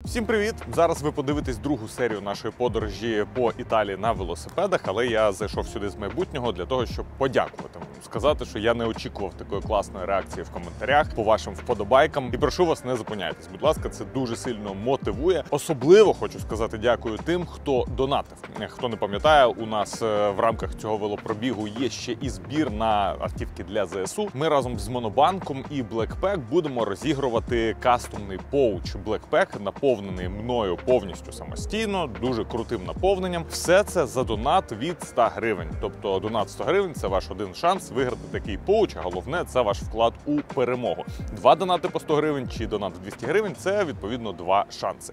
Всім привіт! Зараз ви подивитесь другу серію нашої подорожі по Італії на велосипедах, але я зайшов сюди з майбутнього для того, щоб подякувати. Сказати, що я не очікував такої класної реакції в коментарях по вашим вподобайкам. І прошу вас, не зупиняйтесь. Будь ласка, це дуже сильно мотивує. Особливо хочу сказати дякую тим, хто донатив. Хто не пам'ятає, у нас в рамках цього велопробігу є ще і збір на автівки для ЗСУ. Ми разом з Монобанком і Blackpack будемо розігрувати кастомний поуч Blackpack, наповнений мною повністю самостійно, дуже крутим наповненням. Все це за донат від 100 гривень. Тобто донат 100 гривень – це ваш один шанс виграти такий поуч, а головне – це ваш вклад у перемогу. 2 донати по 100 гривень чи донат 200 гривень – це, відповідно, 2 шанси.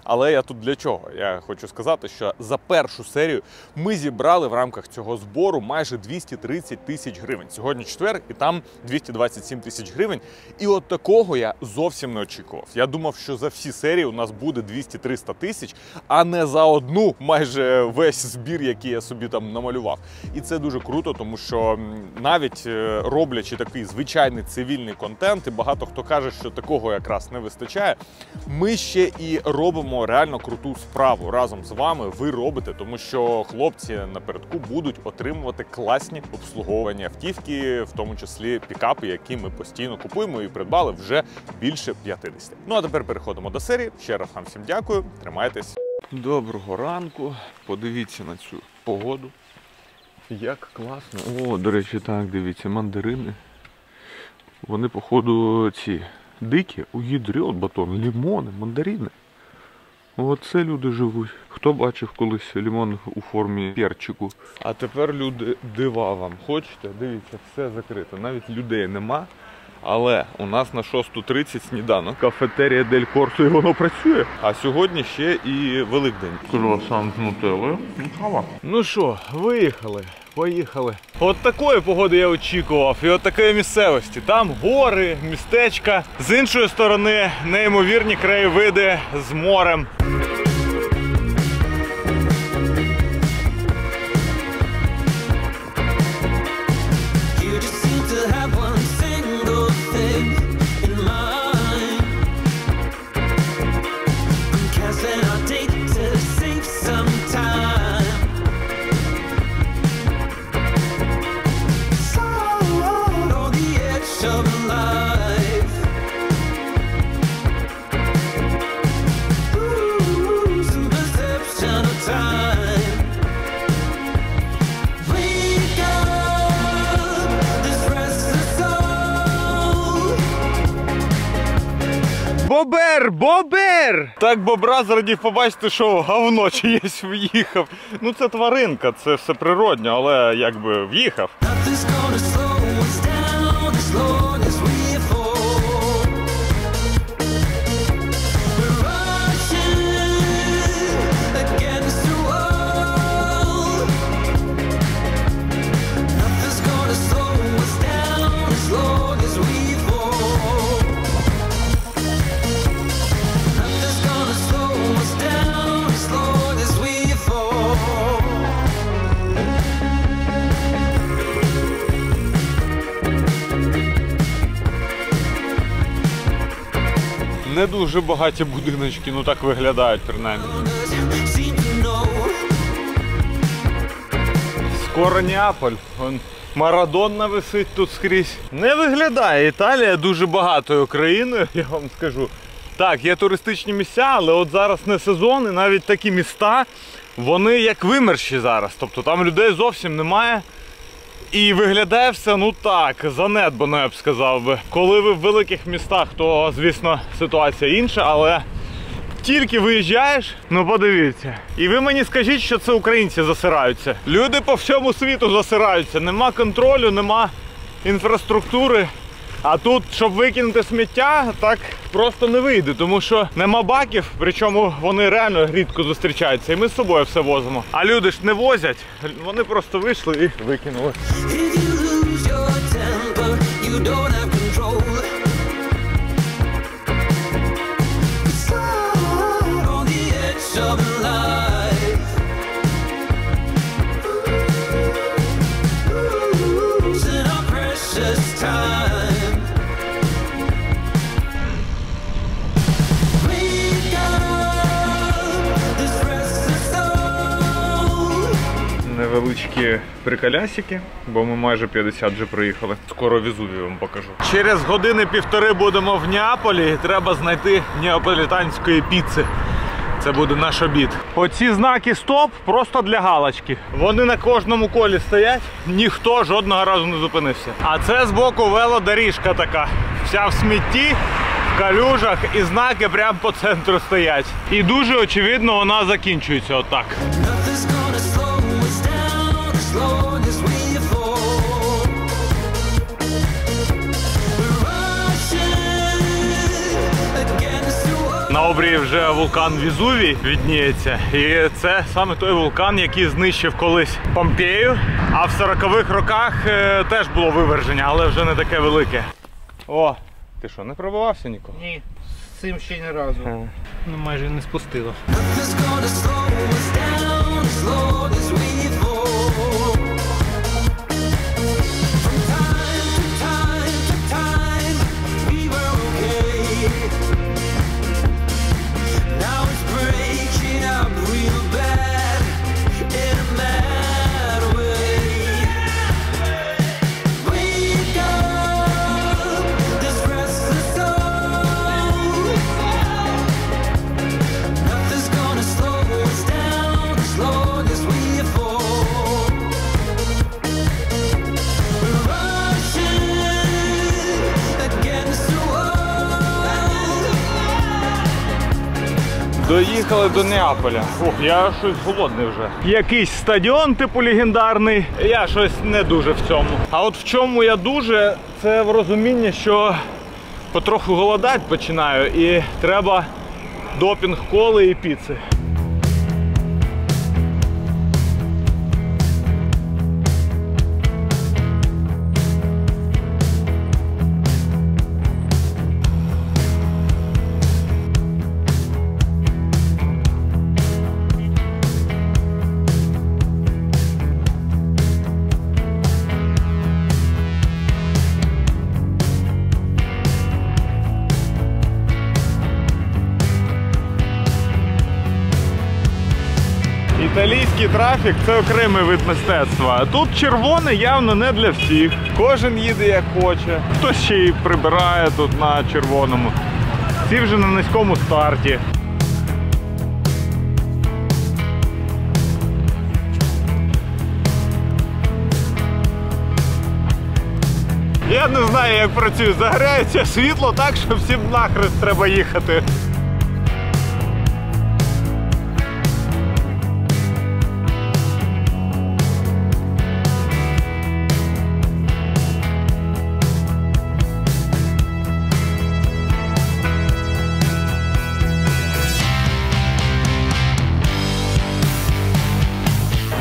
Але я тут для чого? Я хочу сказати, що за першу серію ми зібрали в рамках цього збору майже 230 тисяч гривень. Сьогодні четвер, і там 227 тисяч гривень. І от такого я зовсім не очікував. Я думав, що за всі серії у нас буде 200-300 тисяч, а не за одну майже весь збір, який я собі там намалював. І це дуже круто, тому що навіть роблячи такий звичайний цивільний контент, і багато хто каже, що такого якраз не вистачає, ми ще і робимо реально круту справу разом з вами. Ви робите, тому що хлопці напередку будуть отримувати класні обслуговування автівки, в тому числі пікапи, які ми постійно купуємо і придбали вже більше 50. Ну а тепер переходимо до серії. Ще раз вам всім дякую, тримайтесь. Доброго ранку, подивіться на цю погоду. Як класно. О, до речі, так, дивіться, мандарини. Вони, походу, ці дикі, уїдрьот батон, лимони, мандарини. Оце люди живуть. Хто бачив колись лимон у формі перчику? А тепер люди, дива вам. Хочете? Дивіться, все закрито. Навіть людей нема. Але у нас на 6:30 сніданок. Кафетерія Дель Корсо, і воно працює. А сьогодні ще і Великдень. Круасан з нутеллою. Ну що, виїхали. Поїхали. От такої погоди я очікував, і от такої місцевості. Там гори, містечка. З іншої сторони, неймовірні краєвиди з морем. Бобер! Бобер! Так бобра зрадів побачити, що говно чиєсь в'їхав. Ну це тваринка, це все природньо, але якби в'їхав. Не дуже багаті будиночки, ну так виглядають принаймні. Скоро Неаполь. Вон Марадонна висить тут скрізь. Не виглядає Італія дуже багатою країною, я вам скажу. Так, є туристичні місця, але от зараз не сезон, і навіть такі міста, вони як вимерші зараз. Тобто там людей зовсім немає. І виглядає все, ну так, занедбано, я б сказав би. Коли ви в великих містах, то, звісно, ситуація інша, але тільки виїжджаєш, ну подивіться. І ви мені скажіть, що це українці засираються. Люди по всьому світу засираються. Нема контролю, нема інфраструктури. А тут, щоб викинути сміття, так просто не вийде, тому що нема баків, причому вони реально рідко зустрічаються, і ми з собою все возимо. А люди ж не возять, вони просто вийшли і викинули. We got невеличкі приколясики, бо ми майже 50 вже проїхали. Скоро Везувій вам покажу. Через години-півтори будемо в Неаполі і треба знайти неаполітанської піци. Це буде наш обід. Оці знаки стоп просто для галочки. Вони на кожному колі стоять, ніхто жодного разу не зупинився. А це збоку велодоріжка така. Вся в смітті, в калюжах, і знаки прямо по центру стоять. І дуже очевидно вона закінчується отак. На обрії вже вулкан Везувій відніється. І це саме той вулкан, який знищив колись Помпею. А в 40-х роках теж було виверження, але вже не таке велике. О, ти що, не пробувався ніколи? Ні, з цим ще ні разу. Ну, майже не спустило. Доїхали до Неаполя. Ох, я щось голодний вже. Якийсь стадіон типу легендарний. Я щось не дуже в цьому. А от в чому я дуже, це в розумінні, що потроху голодати починаю і треба допінг коли і піци. Італійський трафік – це окремий вид мистецтва. Тут червоне явно не для всіх. Кожен їде як хоче. Хтось ще й прибирає тут на червоному. Всі вже на низькому старті. Я не знаю, як працює. Загоряється світло так, що всім нахрест треба їхати.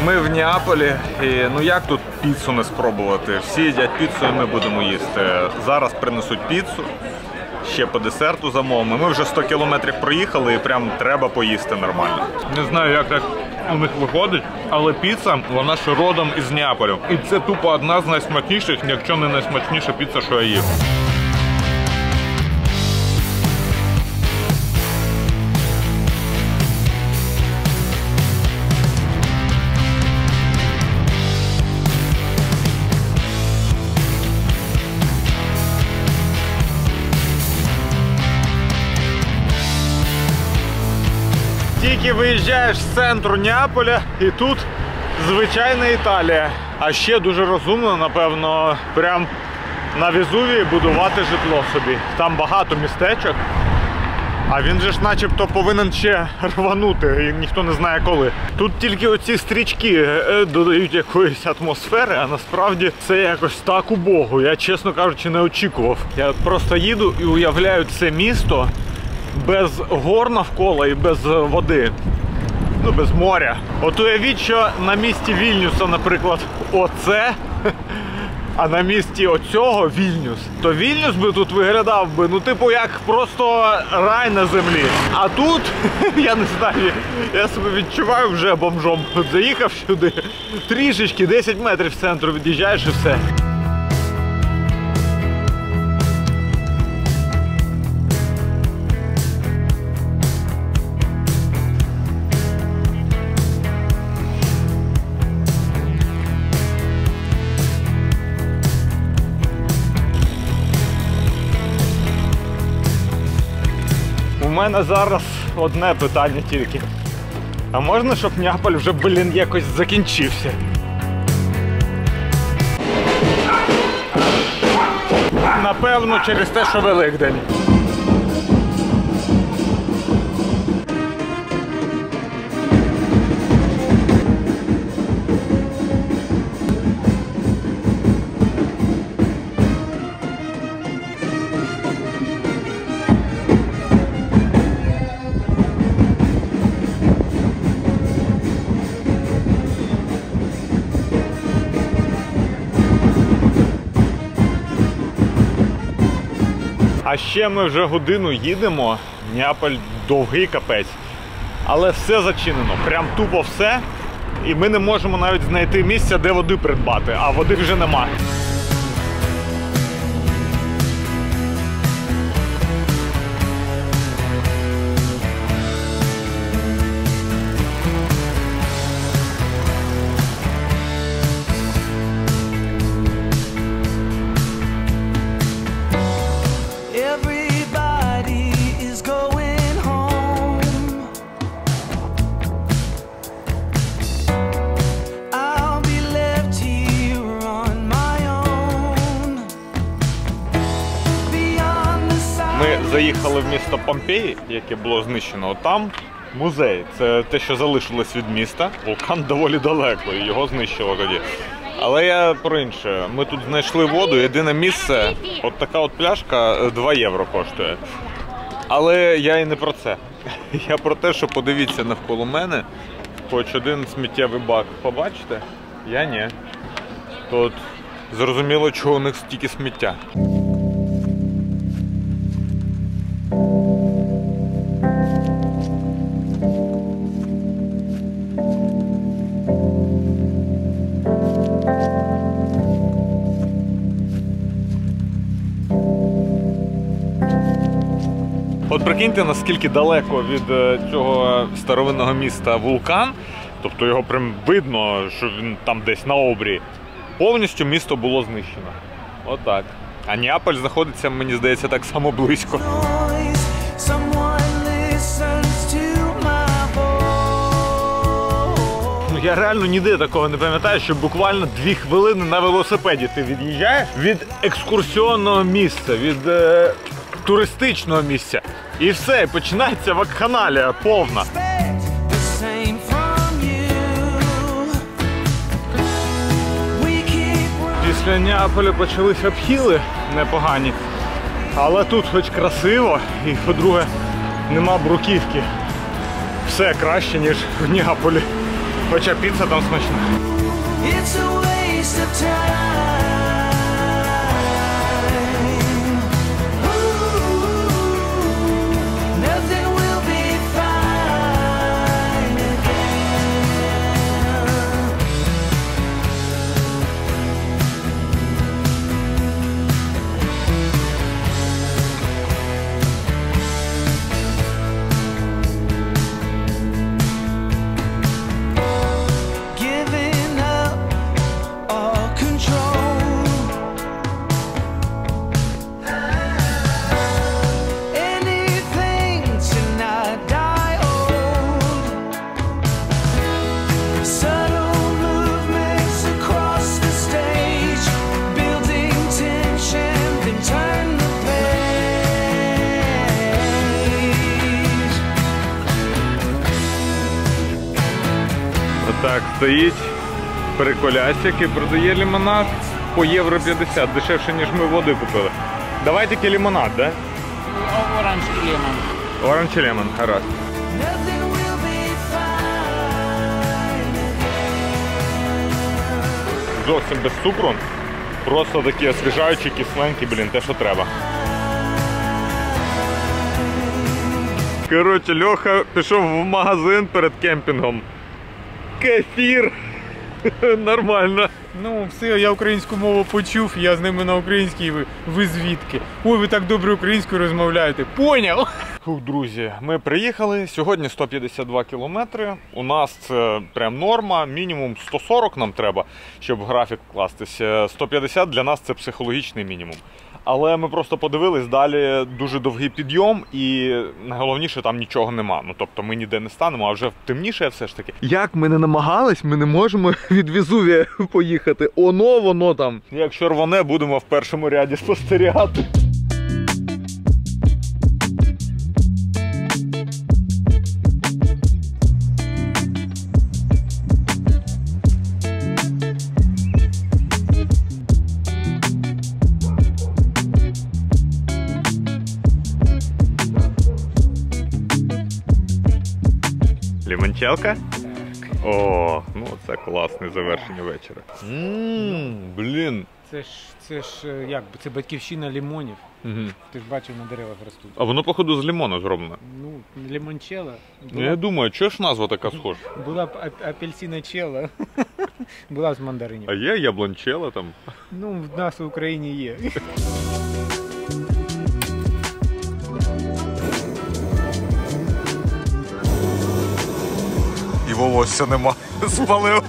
Ми в Неаполі, і ну як тут піцу не спробувати? Всі їдять піцу, і ми будемо їсти. Зараз принесуть піцу, ще по десерту замовимо. Ми вже 100 кілометрів проїхали і прям треба поїсти нормально. Не знаю, як так у них виходить, але піца, вона ж родом із Неаполю. І це тупо одна з найсмачніших, якщо не найсмачніша піца, що я їв. Тільки виїжджаєш з центру Неаполя і тут звичайна Італія. А ще дуже розумно, напевно, прям на Везувії будувати житло собі. Там багато містечок, а він же ж начебто повинен ще рванути, і ніхто не знає коли. Тут тільки оці стрічки додають якоїсь атмосфери, а насправді це якось так убого. Я, чесно кажучи, не очікував. Я просто їду і уявляю це місто без гор навколо і без води, ну без моря. От уявіть, що на місці Вільнюса, наприклад, оце, а на місці оцього Вільнюс, то Вільнюс би тут виглядав би, ну типу як просто рай на землі. А тут, я не знаю, я себе відчуваю вже бомжом. Заїхав сюди, трішечки, 10 метрів з центру від'їжджаєш і все. мене зараз одне питання тільки. А можна, щоб Неаполь вже, блін, якось закінчився? Напевно, через те, що Великдень. А ще ми вже годину їдемо, Неаполь довгий капець, але все зачинено, прям тупо все, і ми не можемо навіть знайти місця, де води придбати, а води вже немає. Ми заїхали в місто Помпеї, яке було знищено. Там музей. Це те, що залишилось від міста. Вулкан доволі далеко, і його знищило тоді. Але я про інше. Ми тут знайшли воду, єдине місце, от така от пляшка 2 євро коштує. Але я і не про це. Я про те, що подивіться навколо мене, хоч один сміттєвий бак побачите, я ні. Тут зрозуміло, чого у них стільки сміття. От прикиньте, наскільки далеко від цього старовинного міста вулкан, тобто його прям видно, що він там десь на обрії, повністю місто було знищено. Отак. А Неаполь знаходиться, мені здається, так само близько. Я реально ніде такого не пам'ятаю, що буквально 2 хвилини на велосипеді ти від'їжджаєш від екскурсіонного місця, від туристичного місця. І все, починається вакханалія повна. Після Неаполя почались обхили непогані. Але тут хоч красиво і, по-друге, нема бруківки. Все краще, ніж в Неаполі. Хоча піца там смачна. Так, стоїть приколясь, який продає лимонад по євро 50, дешевше, ніж ми води купили. Давай тільки лимонад, да? Оранж і лемон. Оранж і лемон, гаразд. Зовсім без цукру, просто такі освіжаючі, кисленькі, блін, те, що треба. Коротше, Льоха пішов в магазин перед кемпінгом. Кефір. Нормально. Ну, все, я українську мову почув, я з ними на українській, ви звідки? Ой, ви так добре українською розмовляєте. Поняв? Фух, друзі, ми приїхали. Сьогодні 152 кілометри. У нас це прям норма. Мінімум 140 нам треба, щоб в графік вкластися. 150 для нас це психологічний мінімум. але ми просто подивились, далі дуже довгий підйом і найголовніше, там нічого нема. Ну, тобто ми ніде не станемо, а вже темніше все ж таки. Як ми не намагались, ми не можемо від Везувія поїхати. Воно там. Якщо рване, будемо в першому ряді спостерігати. Лімончелка? О, ну це класне завершення вечора. Блін. Це ж як би, це батьківщина лимонів. Угу. Ти ж бачив, на деревах ростуть. А воно, походу, з лимону зроблено. Ну, лимончелло. Ну, я думаю, чого ж назва така схожа? Була б апельсиночелло, була б з мандаринів. А є яблончело там? Ну, в нас в Україні є. І волосся нема, спалив.